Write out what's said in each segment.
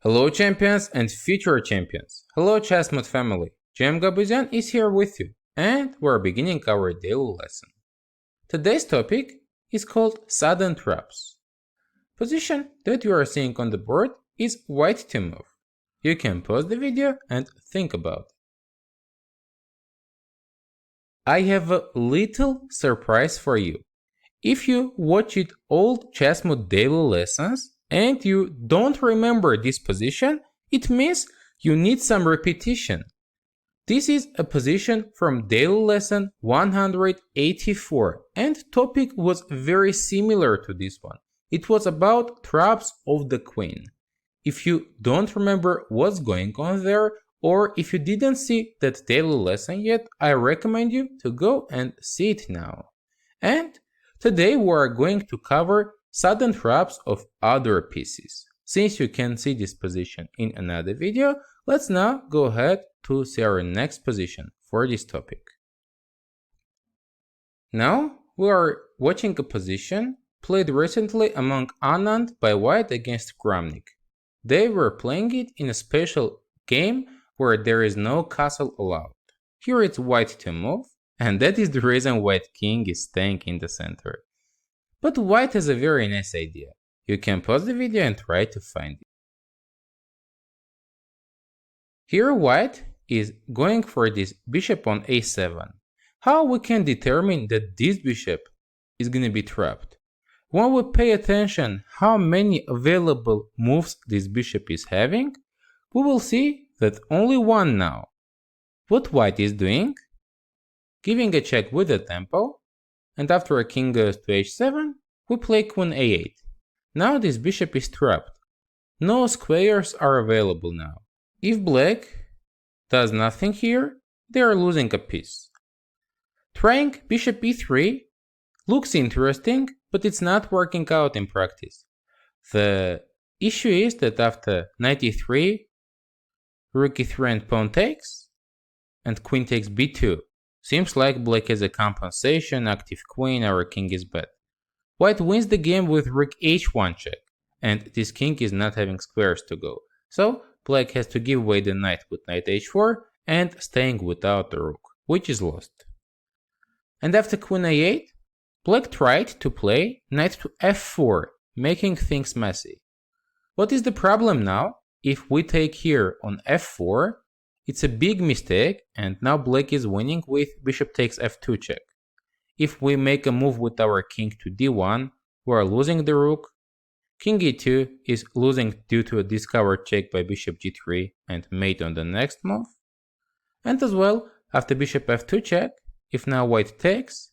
Hello champions and future champions. Hello Chessmood family. Jem Gabuzyan is here with you and we're beginning our daily lesson. Today's topic is called sudden traps. Position that you are seeing on the board is white to move. You can pause the video and think about it. I have a little surprise for you. If you watched old Chessmood daily lessons and you don't remember this position, it means you need some repetition. This is a position from daily lesson 184 and topic was very similar to this one. It was about traps of the queen. If you don't remember what's going on there, or if you didn't see that daily lesson yet, I recommend you to go and see it now. And today we are going to cover sudden traps of other pieces. Since you can see this position in another video, let's now go ahead to see our next position for this topic. Now we are watching a position played recently among Anand by white against Kramnik. They were playing it in a special game where there is no castle allowed. Here it's white to move, and that is the reason white king is staying in the center. But white has a very nice idea. You can pause the video and try to find it. Here white is going for this bishop on a7. How we can determine that this bishop is going to be trapped? When we pay attention how many available moves this bishop is having, we will see that only one now. What white is doing? Giving a check with the tempo, and after a king goes to h7, we play queen a8. Now this bishop is trapped. No squares are available now. If black does nothing here, they are losing a piece. Trying bishop e3 looks interesting, but it's not working out in practice. The issue is that after knight e3, rook e3 and pawn takes, and queen takes b2. Seems like black has a compensation, active queen, our king is bad. White wins the game with rook h1 check, and this king is not having squares to go. So black has to give away the knight with knight h4 and staying without the rook, which is lost. And after queen a8, black tried to play knight to f4, making things messy. What is the problem now? If we take here on f4, it's a big mistake, and now black is winning with bishop takes f2 check. If we make a move with our king to d1, we are losing the rook. King e2 is losing due to a discovered check by bishop g3 and mate on the next move. And as well, after bishop f2 check, if now white takes,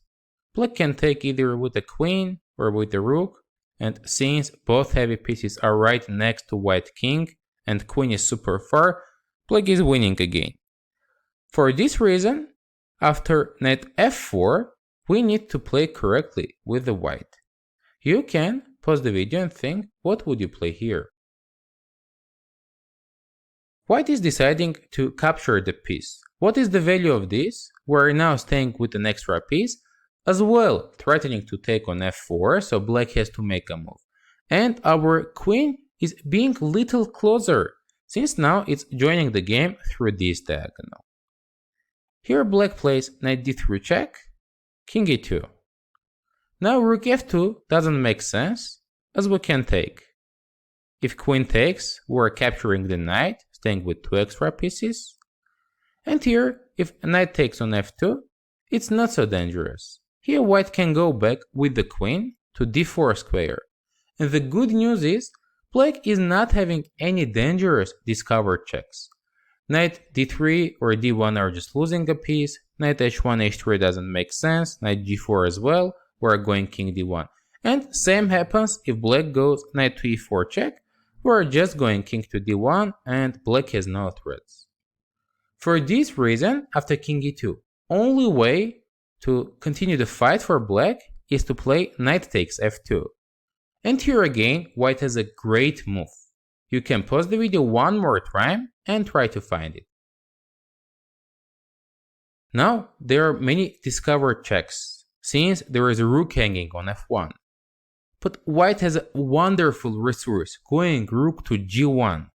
black can take either with the queen or with the rook, and since both heavy pieces are right next to white king and queen is super far, black is winning again. For this reason, after knight f4, we need to play correctly with the white. You can pause the video and think, what would you play here? White is deciding to capture the piece. What is the value of this? We're now staying with an extra piece, as well threatening to take on f4, so black has to make a move. And our queen is being little closer, since now it's joining the game through this diagonal. Here black plays knight d3 check, king e2. Now rook f2 doesn't make sense, as we can take. If queen takes, we're capturing the knight, staying with two extra pieces. And here, if knight takes on f2, it's not so dangerous. Here white can go back with the queen to d4 square. And the good news is, black is not having any dangerous discovered checks. Knight d3 or d1 are just losing a piece, knight h1, h3 doesn't make sense, knight g4 as well, we're going king d1. And same happens if black goes knight to e4 check, we're just going king to d1 and black has no threats. For this reason, after king e2, only way to continue the fight for black is to play knight takes f2. And here again, white has a great move. You can pause the video one more time and try to find it. Now, there are many discovered checks, since there is a rook hanging on f1. But white has a wonderful resource, going rook to g1.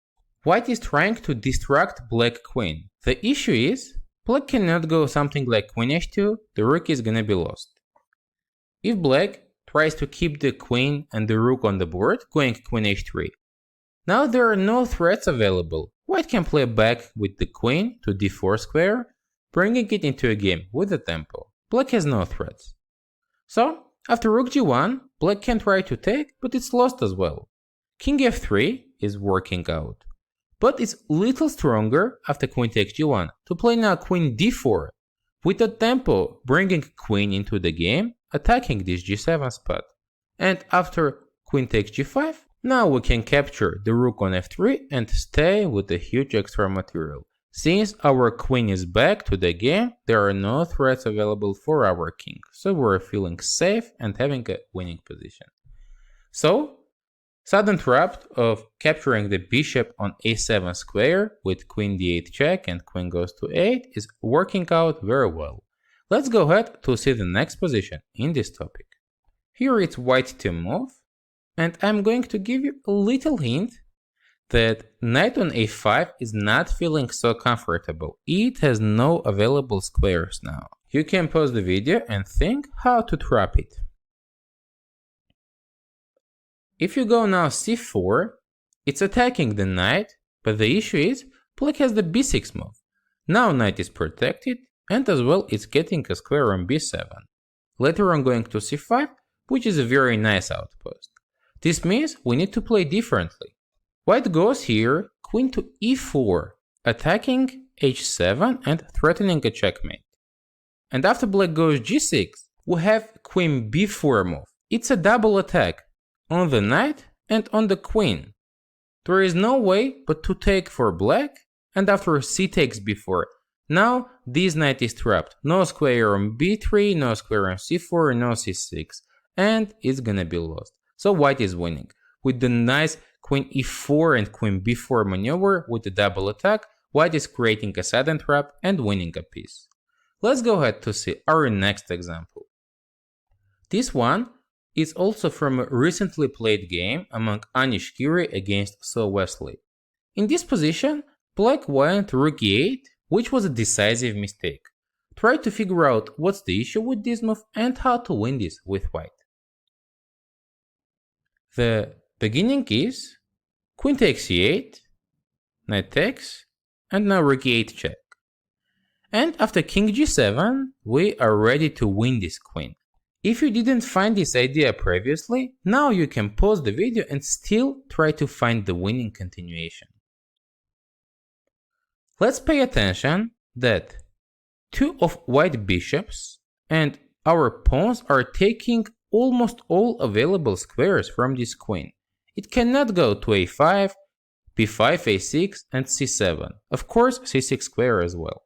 White is trying to distract black queen. The issue is, black cannot go something like queen h2, the rook is gonna be lost. If black tries to keep the queen and the rook on the board, going queen h3, now there are no threats available. White can play back with the queen to d4 square, bringing it into a game with the tempo. Black has no threats. So, after rook g1, black can try to take, but it's lost as well. King f3 is working out. But it's little stronger after queen takes g1 to play now queen d4 with the tempo bringing queen into the game, attacking this g7 spot. And after queen takes g5, now we can capture the rook on f3 and stay with the huge extra material. Since our queen is back to the game, there are no threats available for our king, so we're feeling safe and having a winning position. So, sudden trap of capturing the bishop on a7 square with queen d8 check and queen goes to 8 is working out very well. Let's go ahead to see the next position in this topic. Here it's white to move, and I'm going to give you a little hint that knight on a5 is not feeling so comfortable. It has no available squares now. You can pause the video and think how to trap it. If you go now c4, it's attacking the knight, but the issue is black has the b6 move. Now knight is protected, and as well it's getting a square on b7. Later on going to c5, which is a very nice outpost. This means we need to play differently. White goes here, queen to e4, attacking h7 and threatening a checkmate. And after black goes g6, we have queen b4 move. It's a double attack on the knight and on the queen. There is no way but to take for black, and after c takes b4, now this knight is trapped. No square on b3, no square on c4, no c6, and it's gonna be lost. So white is winning with the nice queen e4 and queen b4 maneuver with the double attack. White is creating a sudden trap and winning a piece. Let's go ahead to see our next example. This one is also from a recently played game among Anish Giri against So Wesley. In this position, black went rook e8, which was a decisive mistake. Try to figure out what's the issue with this move and how to win this with white. The beginning is queen takes e8, knight takes, and now rook e8 check. And after king g7, we are ready to win this queen. If you didn't find this idea previously, now you can pause the video and still try to find the winning continuation. Let's pay attention that two of white bishops and our pawns are taking almost all available squares from this queen. It cannot go to a5, b5, a6, and c7. Of course, c6 square as well.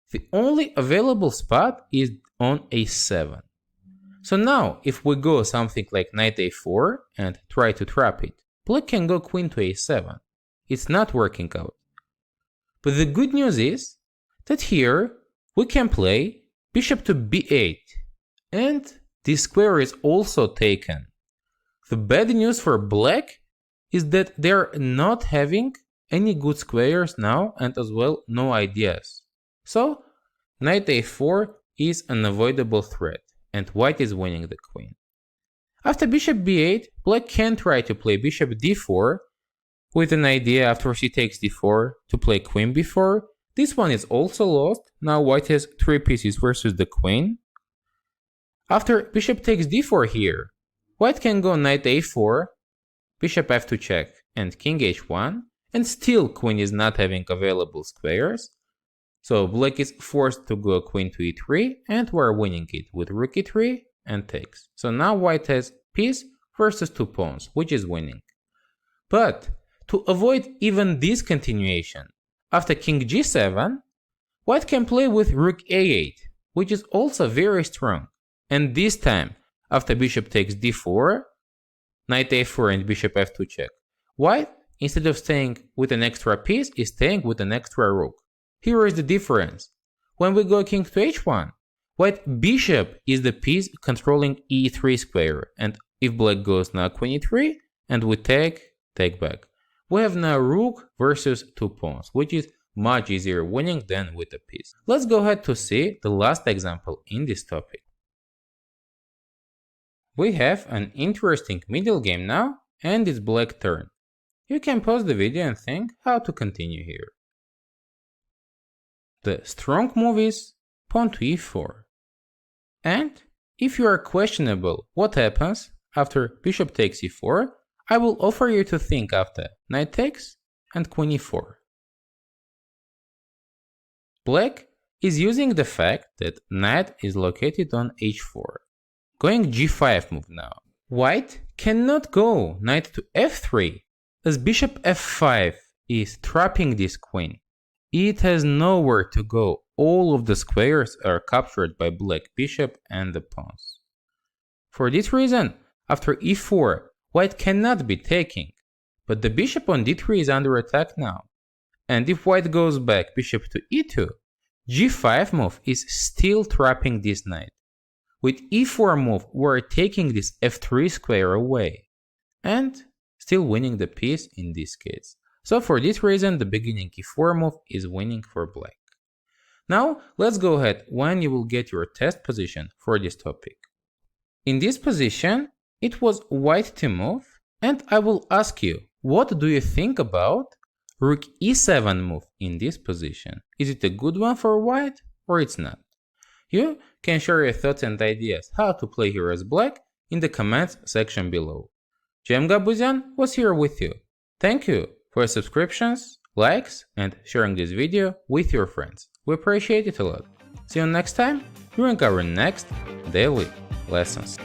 The only available spot is on a7. So now, if we go something like knight a4 and try to trap it, black can go queen to a7. It's not working out. But the good news is that here we can play bishop to b8, and this square is also taken. The bad news for black is that they're not having any good squares now, and as well no ideas. So knight a4 is an avoidable threat, and white is winning the queen. After bishop b8, black can try to play bishop d4 with an idea after c takes d4 to play queen b4. This one is also lost. Now white has 3 pieces versus the queen. After bishop takes d4 here, white can go knight a4, bishop f2 check, and king h1, and still queen is not having available squares. So black is forced to go queen to e3, and we're winning it with rook e3 and takes. So now white has piece versus 2 pawns, which is winning. But to avoid even this continuation, after king g7, white can play with rook a8, which is also very strong. And this time, after bishop takes d4, knight a4 and bishop f2 check, white, instead of staying with an extra piece, is staying with an extra rook. Here is the difference. When we go king to h1, white bishop is the piece controlling e3 square, and if black goes now queen e3, and we take back. we have now rook versus 2 pawns, which is much easier winning than with a piece. Let's go ahead to see the last example in this topic. We have an interesting middle game now, and it's black turn. You can pause the video and think how to continue here. The strong move is pawn to e4. And if you are questionable what happens after bishop takes e4, I will offer you to think after knight takes and queen e4. Black is using the fact that knight is located on h4. Going g5 move now. White cannot go knight to f3 as bishop f5 is trapping this queen. It has nowhere to go. All of the squares are captured by black bishop and the pawns. For this reason, after e4, white cannot be taking, but the bishop on d3 is under attack now. And if white goes back bishop to e2, g5 move is still trapping this knight. With e4 move, we're taking this f3 square away, and still winning the piece in this case. So for this reason, the beginning e4 move is winning for black. Now, let's go ahead when you will get your test position for this topic. In this position, it was white to move, and I will ask you, what do you think about rook e7 move in this position? Is it a good one for white or it's not? You can share your thoughts and ideas how to play here as black in the comments section below. Jem Gabuzyan was here with you. Thank you for your subscriptions, likes, and sharing this video with your friends. We appreciate it a lot. See you next time during our next daily lessons.